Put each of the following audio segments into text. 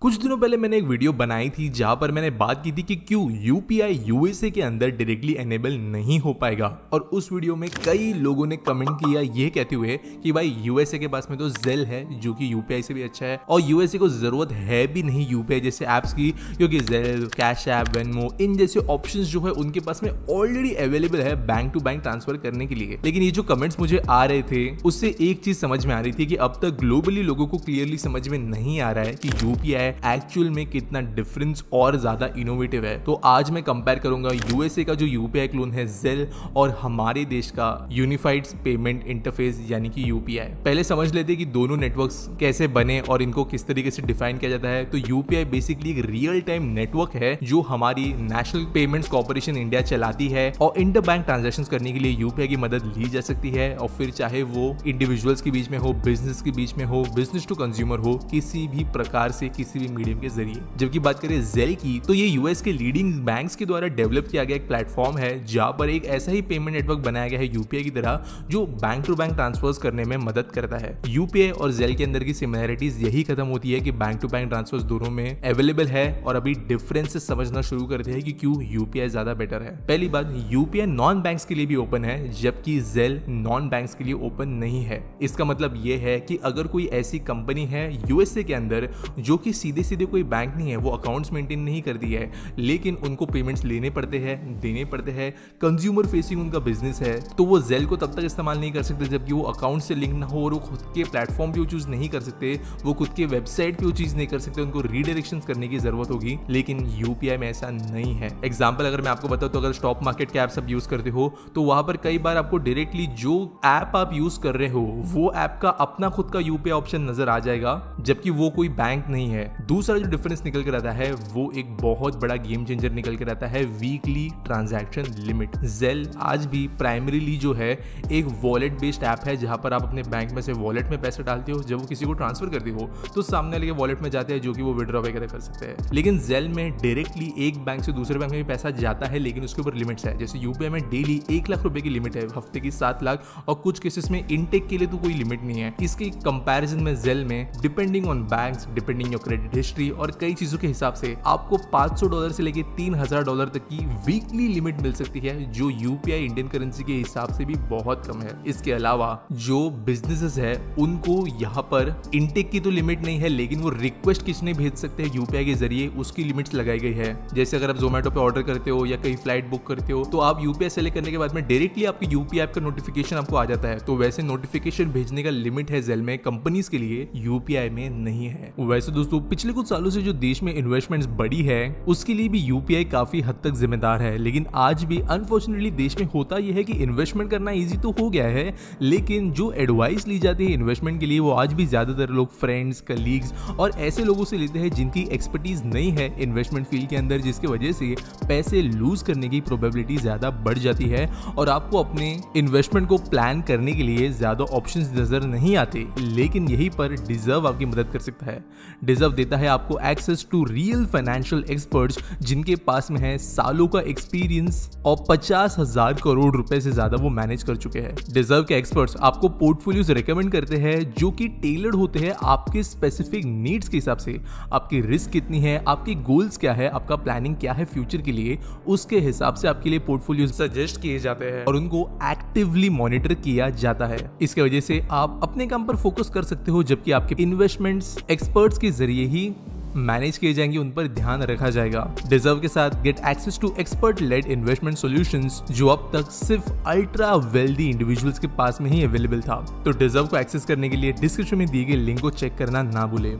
कुछ दिनों पहले मैंने एक वीडियो बनाई थी जहां पर मैंने बात की थी कि क्यों यूपीआई यूएसए के अंदर डायरेक्टली एनेबल नहीं हो पाएगा। और उस वीडियो में कई लोगों ने कमेंट किया ये कहते हुए कि भाई यूएसए के पास में तो जेल है जो कि यूपीआई से भी अच्छा है और यूएसए को जरूरत है भी नहीं यूपीआई जैसे एप्स की, क्योंकि जेल, कैश ऐप, वेनमो इन जैसे ऑप्शंस जो है उनके पास में ऑलरेडी अवेलेबल है बैंक टू बैंक ट्रांसफर करने के लिए। लेकिन ये जो कमेंट्स मुझे आ रहे थे उससे एक चीज समझ में आ रही थी कि अब तक ग्लोबली लोगों को क्लियरली समझ में नहीं आ रहा है कि यूपीआई एक्चुअल में कितना डिफरेंस और ज्यादा इनोवेटिव है। तो आज मैं कंपेयर करूंगा यूएसए का जो यूपीआई क्लोन है जेल और हमारे देश का यूनिफाइड पेमेंट इंटरफेस यानी कि यूपीआई। पहले समझ लेते कि दोनों नेटवर्क्स कैसे बने और इनको किस तरीके से डिफाइन किया जाता है। तो यूपीआई बेसिकली एक रियल टाइम नेटवर्क है जो हमारी नेशनल पेमेंट्स कॉर्पोरेशन इंडिया चलाती है और इंटर बैंक ट्रांजैक्शंस करने के लिए यूपीआई की मदद ली जा सकती है। और फिर चाहे वो इंडिविजुअल्स के बीच में हो, बिजनेस के बीच में हो, बिजनेस टू कंज्यूमर हो, किसी भी प्रकार से किसी भी मीडियम के जरिए। जबकि बात करें जेल की तो ये यूएस के लीडिंग बैंक्स के द्वारा डेवलप किया गया एक प्लेटफॉर्म है जहां पर एक ऐसा ही पेमेंट नेटवर्क बनाया गया है यूपीआई की तरह जो बैंक टू बैंक ट्रांसफर्स करने में मदद करता है। यूपीआई और जेल के अंदर की सिमिलरिटीज यही खत्म होती है कि बैंक टू बैंक ट्रांसफर्स दोनों में अवेलेबल है और अभी डिफरेंसेस समझना शुरू करते हैं कि क्यों यूपीआई ज्यादा बेटर है। पहली बात, यूपीआई नॉन बैंक्स के लिए भी ओपन है जबकि जेल नॉन बैंक्स के लिए ओपन नहीं है। इसका मतलब यह है कि अगर कोई ऐसी कंपनी है यूएसए के अंदर जो कि सीधे सीधे कोई बैंक नहीं है, वो अकाउंट्स मेंटेन नहीं करती है, लेकिन उनको पेमेंट्स लेने पड़ते हैं, देने पड़ते हैं, कंज्यूमर फेसिंग उनका बिजनेस है, तो वो जेल को तब तक इस्तेमाल नहीं कर सकते जबकि वो अकाउंट से लिंक ना हो और वो खुद के प्लेटफॉर्म पे वो चीज नहीं कर सकते, वो खुद के वेबसाइट पे वो चीज नहीं कर सकते, उनको रीडायरेक्शन करने की जरूरत होगी। लेकिन यूपीआई में ऐसा नहीं है। एग्जाम्पल अगर मैं आपको बताऊं तो अगर स्टॉक मार्केट के ऐप्स आप यूज करते हो तो वहां पर कई बार आपको डायरेक्टली जो ऐप आप यूज कर रहे हो वो ऐप का अपना खुद का यूपीआई ऑप्शन नजर आ जाएगा जबकि वो कोई बैंक नहीं है। दूसरा जो डिफरेंस निकल कर आता है वो एक बहुत बड़ा गेम चेंजर निकल कर आता है वीकली ट्रांजैक्शन लिमिट। जेल आज भी प्राइमरीली जो है एक वॉलेट बेस्ड ऐप है जहां पर आप अपने बैंक में से वॉलेट में पैसे डालते हो, जब वो किसी को ट्रांसफर करते हो तो सामने वाले के वॉलेट में जाते हैं जो कि वो विड्रॉ वगैरह कर सकते हैं। लेकिन जेल में डायरेक्टली एक बैंक से दूसरे बैंक में भी पैसा जाता है लेकिन उसके ऊपर लिमिट्स है। जैसे यूपीआई में डेली 1 लाख रुपए की लिमिट है, हफ्ते की 7 लाख और कुछ केसेस में इनटेक के लिए तो कोई लिमिट नहीं है। इसके कंपैरिजन में जेल में depending on banks, depending your credit history और कई चीजों के हिसाब से आपको $500 से लेके $3000 तक की वीकली लिमिट मिल सकती है जो यूपीआई इंडियन करेंसी के हिसाब से भी बहुत कम है। इसके अलावा जो बिजनेसेस है उनको यहाँ पर इनटेक की तो लिमिट नहीं है लेकिन वो रिक्वेस्ट किसने भेज सकते हैं यूपीआई के जरिए उसकी लिमिट्स लगाई गई है। जैसे अगर आप जोमेटो पे ऑर्डर करते हो या कहीं फ्लाइट बुक करते हो तो आप यूपीआई सेलेक्ट करने के बाद में डायरेक्टली आपकी यूपीआई ऐप का नोटिफिकेशन आपको आ जाता है। तो वैसे नोटिफिकेशन भेजने का लिमिट है जेल में, कंपनीज के लिए, यूपीआई में नहीं है। वैसे दोस्तों पिछले कुछ सालों से जो देश में इन्वेस्टमेंट्स बढ़ी है उसके लिए भी यूपीआई काफी हद तक जिम्मेदार है। लेकिन आज भी अनफॉर्चुनेटली देश में होता यह है कि इन्वेस्टमेंट करना इजी तो हो गया है लेकिन जो एडवाइस ली जाती है इन्वेस्टमेंट के लिए वो आज भी ज्यादातर लोग फ्रेंड्स, कलीग्स और ऐसे लोगों से लेते हैं जिनकी एक्सपर्टीज नहीं है इन्वेस्टमेंट फील्ड के अंदर, जिसकी वजह से पैसे लूज करने की प्रोबेबिलिटी ज्यादा बढ़ जाती है और आपको अपने इन्वेस्टमेंट को प्लान करने के लिए ज्यादा ऑप्शंस नजर नहीं आते। लेकिन यहीं पर डिजर्व आपकी मदद कर सकता है। डिजर्व देता है आपको access to real financial experts जिनके पास में है सालों का एक्सपीरियंस और 50,000 करोड़ रुपए से ज्यादा वो मैनेज कर चुके हैं। डिजर्व के एक्सपर्ट्स आपको पोर्टफोलियोज रिकमेंड करते हैं जो कि टेलर्ड होते हैं आपके स्पेसिफिक नीड्स के हिसाब से। आपकी रिस्क कितनी है, आपकी गोल्स क्या है, आपका प्लानिंग क्या है फ्यूचर के लिए, उसके हिसाब से आपके लिए पोर्टफोलियो सजेस्ट किए जाते हैं और उनको एक्टिवली मॉनिटर किया जाता है। इसके वजह से आप अपने काम पर फोकस कर सकते हो जबकि आपके इन्वेस्टमेंट्स एक्सपर्ट्स के जरिए ही मैनेज किए जाएंगे, उन पर ध्यान रखा जाएगा। डिजर्व के साथ get access to expert led investment solutions जो अब तक सिर्फ अल्ट्रा वेल्दी इंडिविजुअल्स के पास में ही अवेलेबल था। तो डिजर्व को एक्सेस करने के लिए डिस्क्रिप्शन में दिए गए लिंक को चेक करना ना भूलें।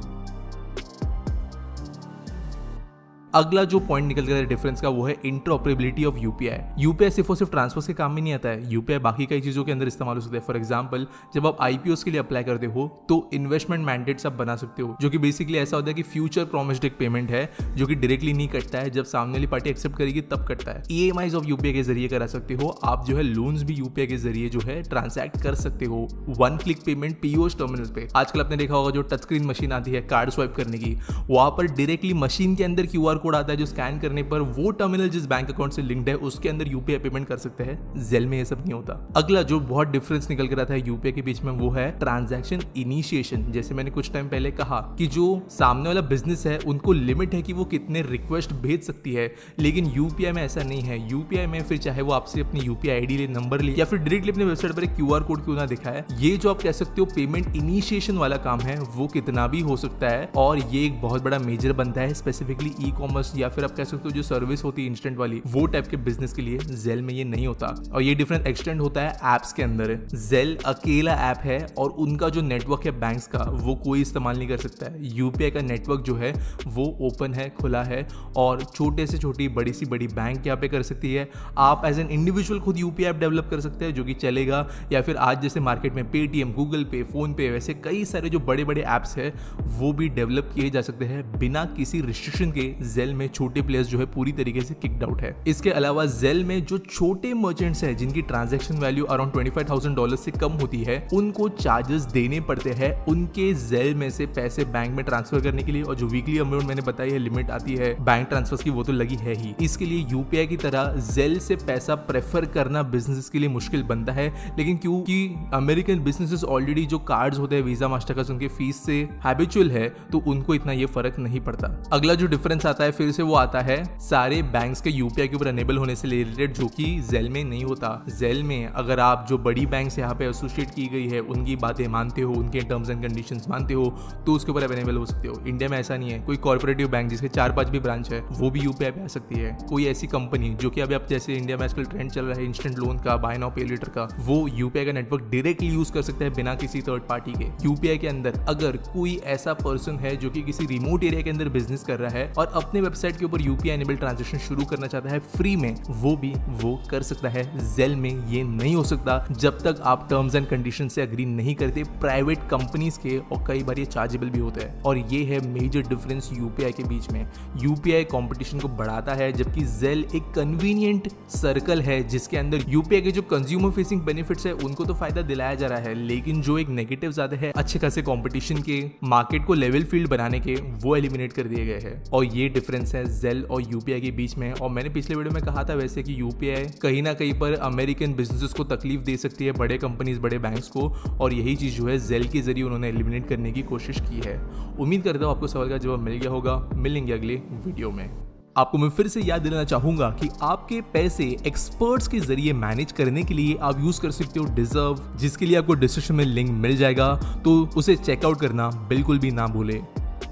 अगला जो पॉइंट निकल कर डिफरेंस का वो है इंटरऑपरेबिलिटी ऑफ यूपीआई। यूपीआई सिर्फ और सिर्फ ट्रांसफर के काम में नहीं आता है, यूपीआई बाकी कई चीजों के अंदर इस्तेमाल हो सकता है। फॉर एग्जांपल जब आप आईपीओस के लिए अप्लाई करते हो तो इन्वेस्टमेंट मैंडेट्स आप बना सकते हो जो कि बेसिकली ऐसा होता है कि फ्यूचर प्रॉमिस्ड एक पेमेंट है जो कि डायरेक्टली नहीं कटता है, जब सामने वाली पार्टी एक्सेप्ट करेगी तब कटता है। ईएमआईज ऑफ यूपीआई के जरिए करा सकते हो आप, जो है लोन्स भी यूपीआई के जरिए जो है ट्रांसैक्ट कर सकते हो। One click payment POS terminals पे आजकल आपने देखा होगा जो टच स्क्रीन मशीन आती है कार्ड स्वाइप करने की, वहां पर डायरेक्टली मशीन के अंदर क्यूआर कोड आता है जो स्कैन करने पर वो टर्मिनल जिस बैंक अकाउंट से लिंक्ड है उसके अंदर यूपीआई पेमेंट कर सकते हैं। जेल में ये सब नहीं होता। अगला जो बहुत डिफरेंस निकल कर आता है यूपीआई के बीच में वो है ट्रांजैक्शन इनिशिएशन। जैसे मैंने कुछ टाइम पहले कहा कि जो सामने वाला बिजनेस है उनको लिमिट है कि वो कितने रिक्वेस्ट भेज सकती है, लेकिन यूपीआई में ऐसा नहीं है। यूपीआई में फिर चाहे वो आपसे अपनी यूपीआई आईडी ले, नंबर ले या फिर डायरेक्टली अपने वेबसाइट पर क्यूआर कोड क्यों ना दिखाए, ये जो आप कह सकते हो पेमेंट इनिशिएशन वाला काम है वो कितना भी हो सकता है और ये एक बहुत बड़ा मेजर बनता है स्पेसिफिकली ई कॉमर्स या फिर आप कह सकते हो जो सर्विस होती है इंस्टेंट वाली वो टाइप के बिजनेस के लिए। जेल में ये नहीं होता और ये डिफरेंस एक्सटेंड होता है एप्स के अंदर। जेल अकेला ऐप है और उनका जो नेटवर्क है बैंक्स का वो कोई इस्तेमाल नहीं कर सकता है। यूपीआई का नेटवर्क जो है वो ओपन है, खुला है और छोटे से छोटी बड़ी सी बड़ी बैंक यहाँ पे कर सकती है। आप एज एन इंडिविजुअल खुद यूपीआई ऐप डेवलप कर सकते हैं जो कि चलेगा, या फिर आज जैसे मार्केट में पेटीएम, गूगल पे, फोन पे वैसे कई सारे जो बड़े बड़े ऐप्स है वो भी डेवलप किए जा सकते हैं बिना किसी रिस्ट्रिक्शन के। जेल में छोटे प्लेयर्स जो है पूरी तरीके से किक्ड आउट है। इसके अलावा जेल में जो छोटे मर्चेंट्स हैं जिनकी ट्रांजैक्शन वैल्यू अराउंड $25,000 से कम होती है उनको चार्जेस देने पड़ते हैं उनके जेल में से पैसे बैंक में ट्रांसफर करने के लिए। और जो वीकली अमाउंट मैंने बताई है लिमिट आती है बैंक ट्रांसफर की वो तो लगी है ही। इसके लिए यूपीआई की तरह जेल से पैसा प्रेफर करना बिजनेस के लिए मुश्किल बनता है, लेकिन क्योंकि अमेरिकन बिजनेसेस ऑलरेडी जो कार्ड्स होते हैं वीजा मास्टरकार्ड उनके फीस से हैबिचुअल है तो उनको इतना ये फर्क नहीं पड़ता। अगला जो डिफरेंस आता है फिर से वो आता है सारे बैंक्स के यूपीआई के ऊपर अनेबल होने से रिलेटेड जो कि जेल में नहीं होता। जेल में अगर आप जो बड़ी बैंक से यहाँ पे एसोसिएट की गई है उनकी बातें मानते हो, उनके टर्म्स एंड कंडीशंस मानते हो तो उसके ऊपर अवेलेबल हो सकते हो। इंडिया में ऐसा नहीं है। कोई कॉर्पोरेटिव बैंक जिसके 4-5 भी ब्रांच है वो भी यूपीआई पे आ सकती है। कोई ऐसी कंपनी जो कि अभी आप जैसे इंडिया में आजकल ट्रेंड चल रहा है इंस्टेंट लोन का, बाय नाउ पे लेटर का, वो यूपीआई का नेटवर्क डायरेक्टली यूज कर सकता है बिना किसी थर्ड पार्टी के। यूपीआई के अंदर अगर कोई ऐसा पर्सन है जो कि किसी रिमोट एरिया के अंदर बिजनेस कर रहा है और अपने वेबसाइट के ऊपर यूपीआई एनेबल ट्रांजैक्शन शुरू करना चाहता है फ्री में, वो भी वो कर सकता है। जेल में ये नहीं हो सकता जब तक आप टर्म्स एंड कंडीशन से अग्री नहीं करते प्राइवेट कंपनीज के, और कई बार ये चार्जेबल भी होता है। और ये है मेजर डिफरेंस यूपीआई के बीच में। यूपीआई कंपटीशन को बढ़ाता है जबकि जेल एक कन्वीनियंट सर्कल है जिसके अंदर यूपीआई के जो कंज्यूमर फेसिंग बेनिफिट्स है उनको तो फायदा दिलाया जा रहा है, लेकिन जो एक नेगेटिव आते हैं अच्छे खासे कंपटीशन के, मार्केट को लेवल फील्ड बनाने के, वो एलिमिनेट कर दिए गए हैं। और ये डिफरेंस है जेल और यूपीआई के बीच में। और मैंने पिछले वीडियो में कहा था वैसे कि यूपीआई कहीं ना कहीं पर अमेरिकन बिजनेसेस को तकलीफ दे सकती है, बड़े कंपनीज, बड़े बैंक्स को, और यही चीज जो है जेल के जरिए उन्होंने एलिमिनेट करने की कोशिश की है। उम्मीद करता हूँ आपको सवाल का जवाब मिल गया होगा। मिलेंगे अगले वीडियो में। आपको मैं फिर से याद दिलाना चाहूंगा कि आपके पैसे एक्सपर्ट्स के जरिए मैनेज करने के लिए आप यूज कर सकते हो डिजर्व, जिसके लिए आपको डिस्क्रिप्शन में लिंक मिल जाएगा, तो उसे चेकआउट करना बिल्कुल भी ना भूले।